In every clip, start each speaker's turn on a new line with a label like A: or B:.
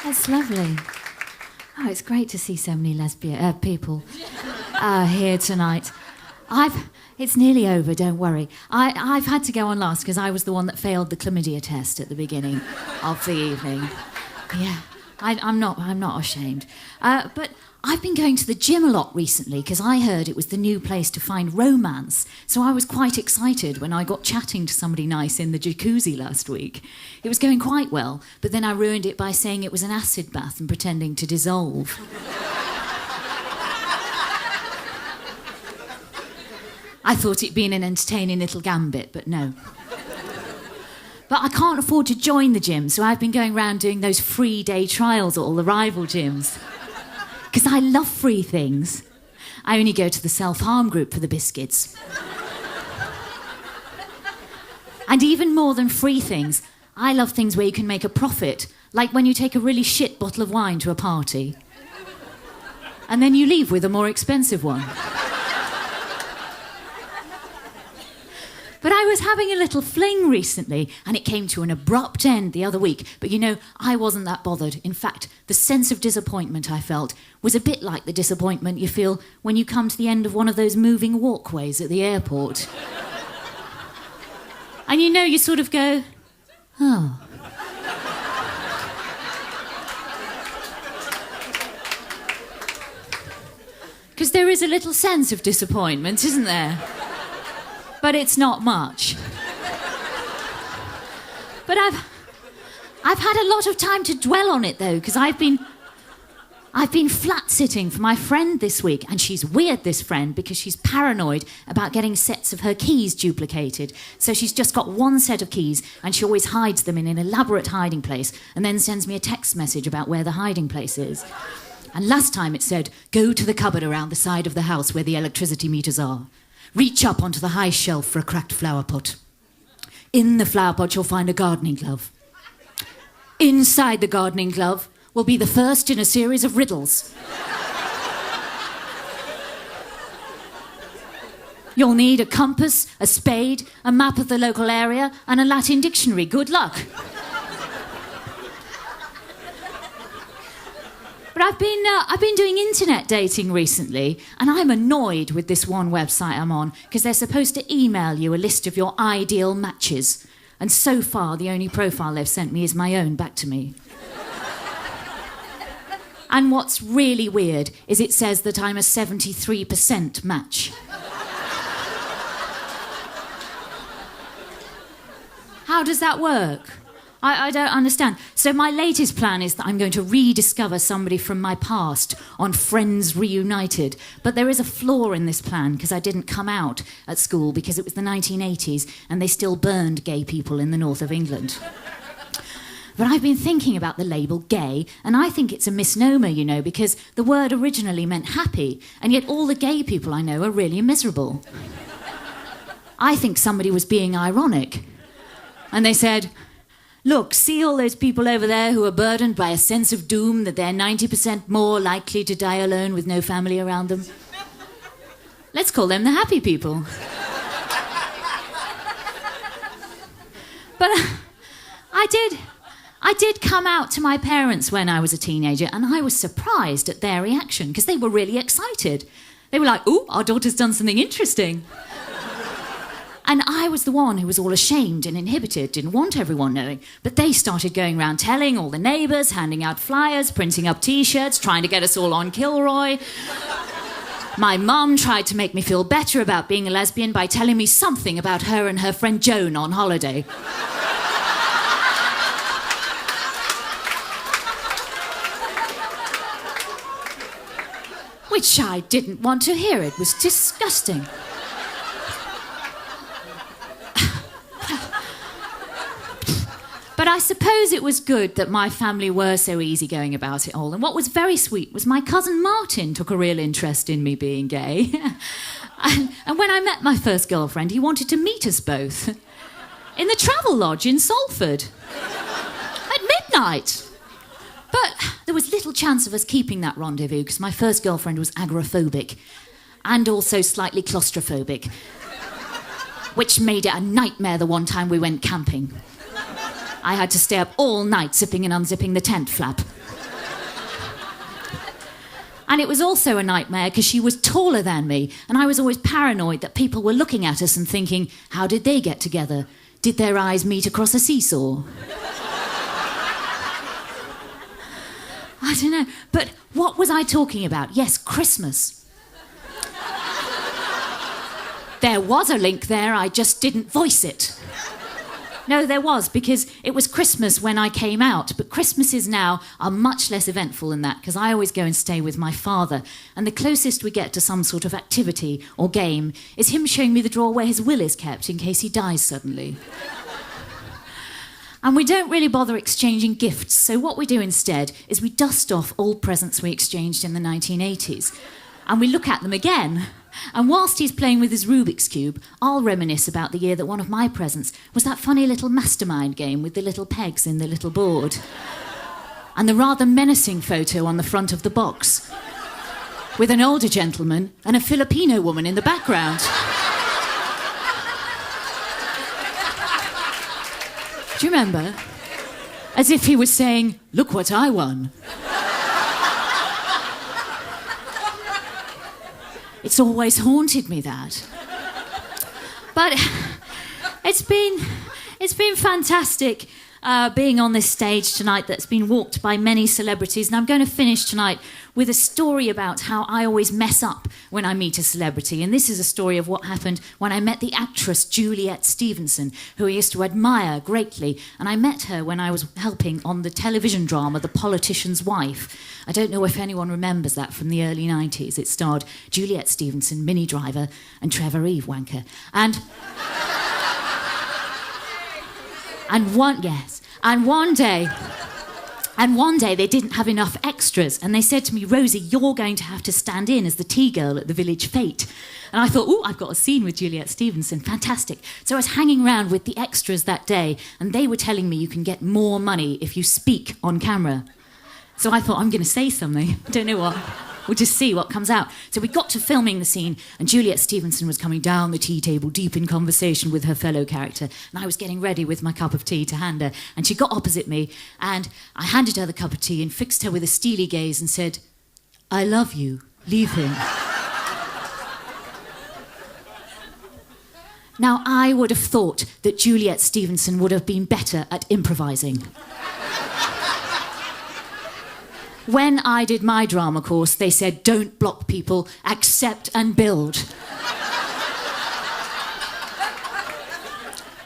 A: That's lovely. Oh, it's great to see so many lesbian people here tonight. It's nearly over, don't worry. I've had to go on last because I was the one that failed the chlamydia test at the beginning of the evening. Yeah, I'm not ashamed. But I've been going to the gym a lot recently because I heard it was the new place to find romance. So I was quite excited when I got chatting to somebody nice in the jacuzzi last week. It was going quite well, but then I ruined it by saying it was an acid bath and pretending to dissolve. I thought it'd been an entertaining little gambit, but no. But I can't afford to join the gym, so I've been going around doing those free day trials at all the rival gyms. Because I love free things. I only go to the self-harm group for the biscuits. And even more than free things, I love things where you can make a profit, like when you take a really shit bottle of wine to a party. And then you leave with a more expensive one. But I was having a little fling recently, and it came to an abrupt end the other week. But you know, I wasn't that bothered. In fact, the sense of disappointment I felt was a bit like the disappointment you feel when you come to the end of one of those moving walkways at the airport. And you know, you sort of go, oh. Because there is a little sense of disappointment, isn't there? But it's not much. But I've had a lot of time to dwell on it, though, because I've been flat-sitting for my friend this week, and she's weird, this friend, because she's paranoid about getting sets of her keys duplicated. So she's just got one set of keys, and she always hides them in an elaborate hiding place, and then sends me a text message about where the hiding place is. And last time it said, go to the cupboard around the side of the house where the electricity meters are. Reach up onto the high shelf for a cracked flower pot. In the flower pot, you'll find a gardening glove. Inside the gardening glove will be the first in a series of riddles. You'll need a compass, a spade, a map of the local area, and a Latin dictionary. Good luck. But I've been doing internet dating recently, and I'm annoyed with this one website I'm on because they're supposed to email you a list of your ideal matches. And so far, the only profile they've sent me is my own back to me. And what's really weird is it says that I'm a 73% match. How does that work? I don't understand. So my latest plan is that I'm going to rediscover somebody from my past on Friends Reunited. But there is a flaw in this plan because I didn't come out at school because it was the 1980s and they still burned gay people in the north of England. But I've been thinking about the label gay, and I think it's a misnomer, you know, because the word originally meant happy, and yet all the gay people I know are really miserable. I think somebody was being ironic. And they said, look, see all those people over there who are burdened by a sense of doom that they're 90% more likely to die alone with no family around them? Let's call them the happy people. But I did come out to my parents when I was a teenager, and I was surprised at their reaction because they were really excited. They were like, ooh, our daughter's done something interesting. And I was the one who was all ashamed and inhibited, didn't want everyone knowing. But they started going around telling all the neighbours, handing out flyers, printing up T-shirts, trying to get us all on Kilroy. My mum tried to make me feel better about being a lesbian by telling me something about her and her friend Joan on holiday. Which I didn't want to hear. It was disgusting. But I suppose it was good that my family were so easygoing about it all. And what was very sweet was my cousin Martin took a real interest in me being gay. and when I met my first girlfriend, he wanted to meet us both in the Travel Lodge in Salford at midnight. But there was little chance of us keeping that rendezvous because my first girlfriend was agoraphobic and also slightly claustrophobic, which made it a nightmare the one time we went camping. I had to stay up all night zipping and unzipping the tent flap. And it was also a nightmare because she was taller than me, and I was always paranoid that people were looking at us and thinking, how did they get together? Did their eyes meet across a seesaw? I don't know. But what was I talking about? Yes, Christmas. There was a link there, I just didn't voice it. No, there was, because it was Christmas when I came out, but Christmases now are much less eventful than that, because I always go and stay with my father, and the closest we get to some sort of activity or game is him showing me the drawer where his will is kept in case he dies suddenly. And we don't really bother exchanging gifts, so what we do instead is we dust off old presents we exchanged in the 1980s, and we look at them again. And whilst he's playing with his Rubik's Cube, I'll reminisce about the year that one of my presents was that funny little mastermind game with the little pegs in the little board. And the rather menacing photo on the front of the box, with an older gentleman and a Filipino woman in the background. Do you remember? As if he was saying, "Look what I won." It's always haunted me, that. But it's been fantastic being on this stage tonight that's been walked by many celebrities. And I'm going to finish tonight with a story about how I always mess up when I meet a celebrity. And this is a story of what happened when I met the actress Juliet Stevenson, who I used to admire greatly. And I met her when I was helping on the television drama The Politician's Wife. I don't know if anyone remembers that from the early 90s. It starred Juliet Stevenson, Minnie Driver, and Trevor Evewanker. And one day they didn't have enough extras, and they said to me, "Rosie, you're going to have to stand in as the tea girl at the village fete." And I thought, I've got a scene with Juliet Stevenson, fantastic. So I was hanging around with the extras that day, and they were telling me you can get more money if you speak on camera. So I thought, I'm going to say something. I don't know what. We'll just see what comes out. So we got to filming the scene, and Juliet Stevenson was coming down the tea table, deep in conversation with her fellow character, and I was getting ready with my cup of tea to hand her, and she got opposite me, and I handed her the cup of tea and fixed her with a steely gaze and said, "I love you, leave him." Now, I would have thought that Juliet Stevenson would have been better at improvising. When I did my drama course, they said, don't block people, accept and build.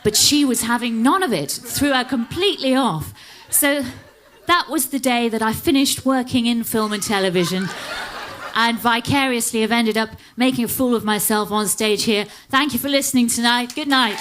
A: But she was having none of it, threw her completely off. So that was the day that I finished working in film and television and vicariously have ended up making a fool of myself on stage here. Thank you for listening tonight. Good night.